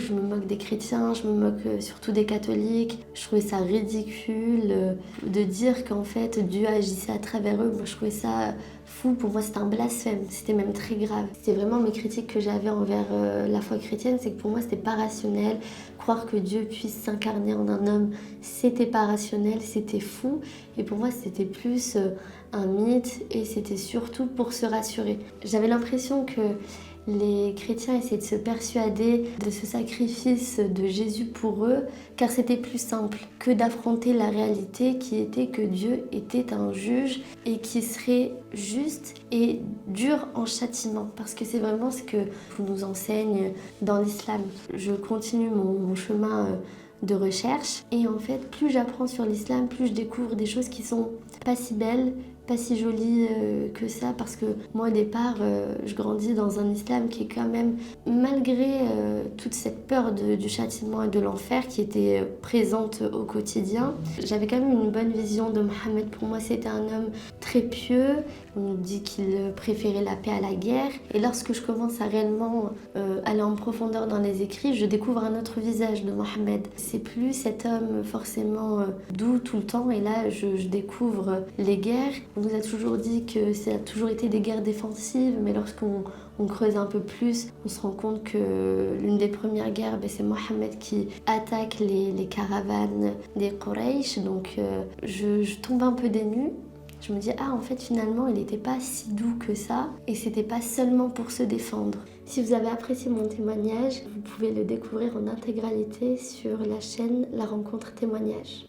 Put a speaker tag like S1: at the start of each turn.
S1: je me moque des chrétiens, je me moque surtout des catholiques. Je trouvais ça ridicule de dire qu'en fait Dieu agissait à travers eux. Moi je trouvais ça fou, pour moi c'était un blasphème, c'était même très grave. C'était vraiment mes critiques que j'avais envers la foi chrétienne, c'est que pour moi c'était pas rationnel. Croire que Dieu puisse s'incarner en un homme, c'était pas rationnel, c'était fou. Et pour moi c'était plus un mythe et c'était surtout pour se rassurer. J'avais l'impression que les chrétiens essayaient de se persuader de ce sacrifice de Jésus pour eux, car c'était plus simple que d'affronter la réalité qui était que Dieu était un juge et qui serait juste et dur en châtiment, parce que c'est vraiment ce que vous nous enseigne dans l'islam. Je continue mon chemin de recherche et en fait plus j'apprends sur l'islam, plus je découvre des choses qui sont pas si belles, pas si jolie que ça, parce que moi au départ je grandis dans un islam qui est quand même, malgré toute cette peur du châtiment et de l'enfer qui était présente au quotidien, j'avais quand même une bonne vision de Mohammed. Pour moi c'était un homme très pieux, on nous dit qu'il préférait la paix à la guerre, et lorsque je commence à réellement aller en profondeur dans les écrits, je découvre un autre visage de Mohammed. C'est plus cet homme forcément doux tout le temps, et là je découvre les guerres. On nous a toujours dit que ça a toujours été des guerres défensives, mais lorsqu'on creuse un peu plus, on se rend compte que l'une des premières guerres, c'est Mohammed qui attaque les caravanes des Quraysh. Donc je tombe un peu des nues. Je me dis, ah en fait finalement il n'était pas si doux que ça, et c'était pas seulement pour se défendre. Si vous avez apprécié mon témoignage, vous pouvez le découvrir en intégralité sur la chaîne La Rencontre Témoignage.